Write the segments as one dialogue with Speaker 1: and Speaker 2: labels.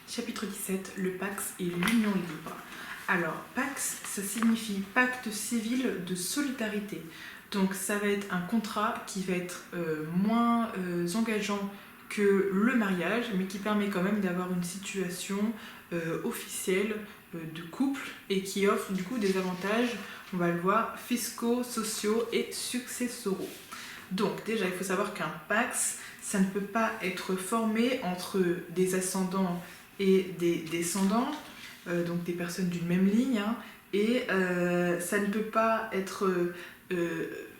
Speaker 1: Chapitre 17, le Pax et l'union libre. Alors, Pax, ça signifie pacte civil de solidarité. Donc ça va être un contrat qui va être moins engageant que le mariage, mais qui permet quand même d'avoir une situation officielle de couple et qui offre du coup des avantages, on va le voir, fiscaux, sociaux et successoraux. Donc déjà, il faut savoir qu'un Pax, ça ne peut pas être formé entre des ascendants et des descendants, donc des personnes d'une même ligne, hein, et ça ne peut pas être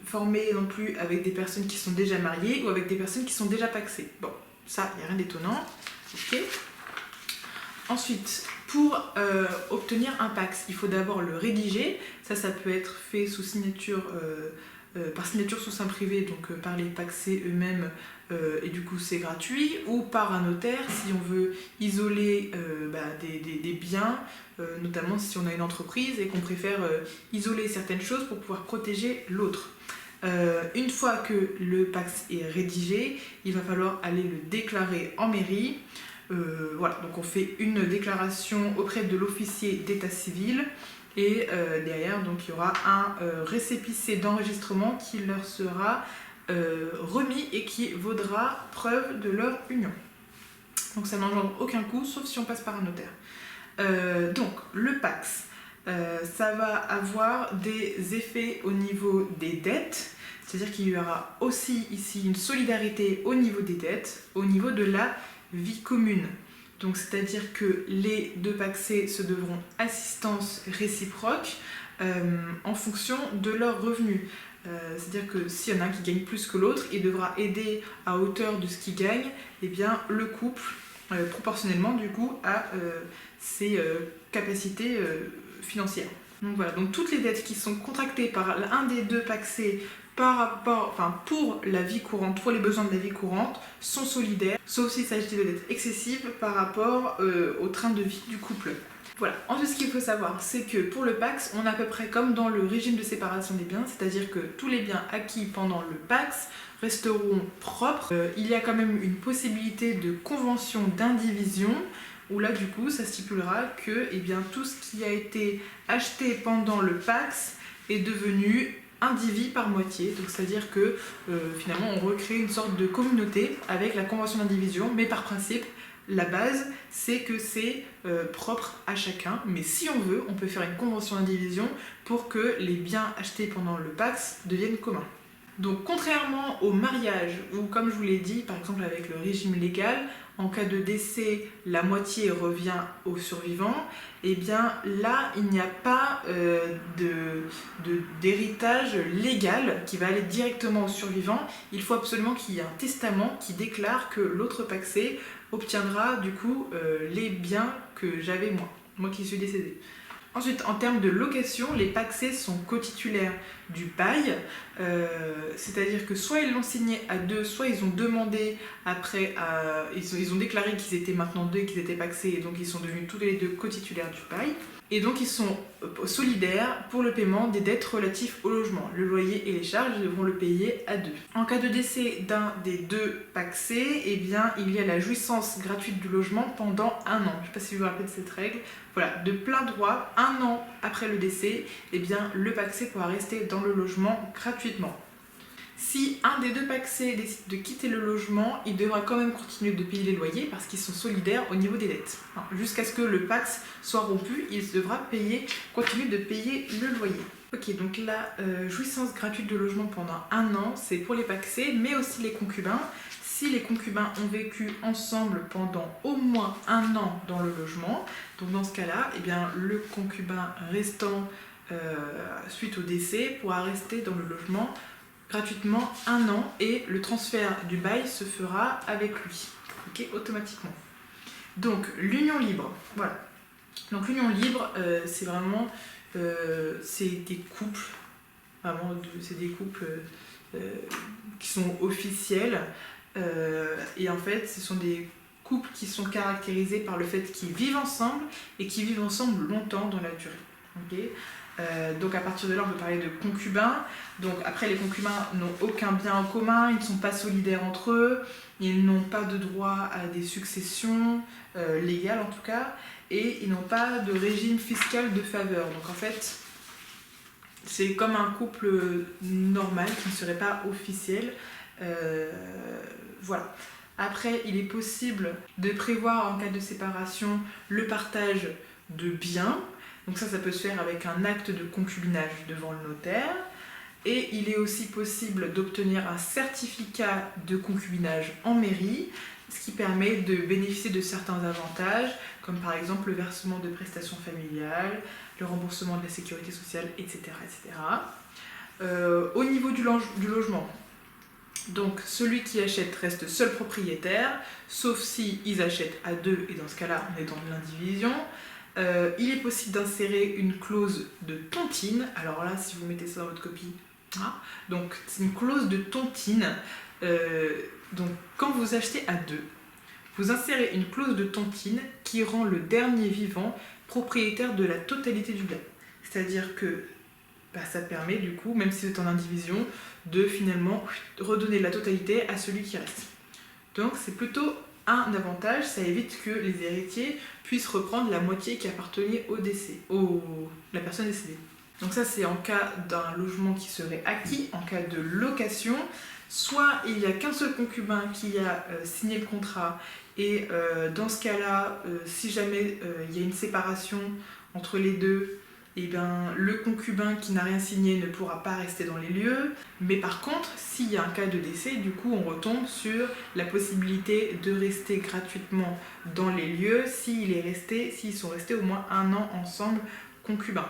Speaker 1: formé non plus avec des personnes qui sont déjà mariées ou avec des personnes qui sont déjà paxées. Bon, ça, il n'y a rien d'étonnant. Ok. Ensuite, pour obtenir un Pax, il faut d'abord le rédiger. Ça peut être fait sous signature, par signature sous seing privé, donc par les paxés eux-mêmes, et du coup c'est gratuit, ou par un notaire si on veut isoler des biens, notamment si on a une entreprise et qu'on préfère isoler certaines choses pour pouvoir protéger l'autre. Une fois que le Pax est rédigé, il va falloir aller le déclarer en mairie. Voilà, donc on fait une déclaration auprès de l'officier d'état civil et derrière donc il y aura un récépissé d'enregistrement qui leur sera remis et qui vaudra preuve de leur union. Donc ça n'engendre aucun coût sauf si on passe par un notaire. Donc le Pax, ça va avoir des effets au niveau des dettes, c'est-à-dire qu'il y aura aussi ici une solidarité au niveau des dettes, au niveau de la vie commune. Donc c'est-à-dire que les deux paxés se devront assistance réciproque en fonction de leurs revenus. C'est-à-dire que s'il y en a un qui gagne plus que l'autre, il devra aider à hauteur de ce qu'il gagne, et bien le couple, proportionnellement du coup, à ses capacités financières. Donc voilà, donc toutes les dettes qui sont contractées par un des deux paxés pour la vie courante, pour les besoins de la vie courante, sont solidaires, sauf s'il s'agit de dettes excessives par rapport au train de vie du couple. Voilà. Ensuite, ce qu'il faut savoir, c'est que pour le Pax, on est à peu près comme dans le régime de séparation des biens, c'est-à-dire que tous les biens acquis pendant le Pax resteront propres. Il y a quand même une possibilité de convention d'indivision, où là, du coup, ça stipulera que tout ce qui a été acheté pendant le Pax est devenu indivis par moitié, donc c'est-à-dire que finalement on recrée une sorte de communauté avec la convention d'indivision, mais par principe la base c'est que c'est propre à chacun, mais si on veut on peut faire une convention d'indivision pour que les biens achetés pendant le Pax deviennent communs. Donc contrairement au mariage, où comme je vous l'ai dit, par exemple avec le régime légal, en cas de décès, la moitié revient au survivant, et bien là, il n'y a pas d'héritage légal qui va aller directement au survivant. Il faut absolument qu'il y ait un testament qui déclare que l'autre paxé obtiendra du coup les biens que j'avais moi qui suis décédée. Ensuite, en termes de location, les paxés sont cotitulaires du bail, c'est-à-dire que soit ils l'ont signé à deux, soit ils ont demandé après, ils ont déclaré qu'ils étaient maintenant deux et qu'ils étaient paxés, et donc ils sont devenus tous les deux cotitulaires du bail. Et donc ils sont solidaires pour le paiement des dettes relatives au logement. Le loyer et les charges, ils devront le payer à deux. En cas de décès d'un des deux paxés, il y a la jouissance gratuite du logement pendant 1 an. Je ne sais pas si vous vous rappelez de cette règle. Voilà, de plein droit, 1 an après le décès, le paxé pourra rester dans le logement gratuitement. Si un des deux paxés décide de quitter le logement, il devra quand même continuer de payer les loyers parce qu'ils sont solidaires au niveau des dettes. Jusqu'à ce que le Pax soit rompu, il devra continuer de payer le loyer. Ok, donc la jouissance gratuite de logement pendant 1 an, c'est pour les paxés, mais aussi les concubins. Si les concubins ont vécu ensemble pendant au moins 1 an dans le logement, donc dans ce cas-là, le concubin restant suite au décès pourra rester dans le logement gratuitement 1 an et le transfert du bail se fera avec lui, automatiquement. Donc l'union libre, voilà. Donc l'union libre, c'est vraiment c'est des couples, c'est des couples qui sont officiels, et en fait ce sont des couples qui sont caractérisés par le fait qu'ils vivent ensemble et qu'ils vivent ensemble longtemps dans la durée. Donc à partir de là, on peut parler de concubins. Donc après, les concubins n'ont aucun bien en commun, ils ne sont pas solidaires entre eux, ils n'ont pas de droit à des successions, légales en tout cas, et ils n'ont pas de régime fiscal de faveur. Donc en fait, c'est comme un couple normal qui ne serait pas officiel. Voilà. Après, il est possible de prévoir en cas de séparation le partage de biens. Donc ça peut se faire avec un acte de concubinage devant le notaire. Et il est aussi possible d'obtenir un certificat de concubinage en mairie, ce qui permet de bénéficier de certains avantages, comme par exemple le versement de prestations familiales, le remboursement de la sécurité sociale, etc. Au niveau du logement, donc celui qui achète reste seul propriétaire, sauf si ils achètent à deux, et dans ce cas-là, on est dans l'indivision. Il est possible d'insérer une clause de tontine. Alors là, si vous mettez ça dans votre copie, donc c'est une clause de tontine. Donc quand vous achetez à deux, vous insérez une clause de tontine qui rend le dernier vivant propriétaire de la totalité du bien. C'est-à-dire que ça permet du coup, même si c'est en indivision, de finalement redonner la totalité à celui qui reste. Donc c'est plutôt un avantage, ça évite que les héritiers puissent reprendre la moitié qui appartenait au décès, la personne décédée. Donc ça c'est en cas d'un logement qui serait acquis, en cas de location, soit il n'y a qu'un seul concubin qui a signé le contrat, et dans ce cas-là, si jamais il y a une séparation entre les deux, eh bien, le concubin qui n'a rien signé ne pourra pas rester dans les lieux. Mais par contre, s'il y a un cas de décès, du coup, on retombe sur la possibilité de rester gratuitement dans les lieux s'ils sont restés au moins 1 an ensemble concubins.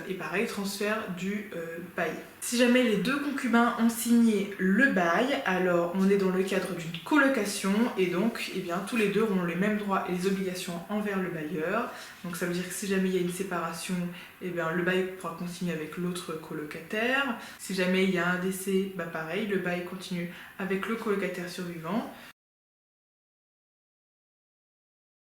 Speaker 1: Et pareil, transfert du bail. Si jamais les deux concubins ont signé le bail, alors on est dans le cadre d'une colocation et donc tous les deux auront les mêmes droits et les obligations envers le bailleur. Donc ça veut dire que si jamais il y a une séparation, le bail pourra continuer avec l'autre colocataire. Si jamais il y a un décès, pareil, le bail continue avec le colocataire survivant.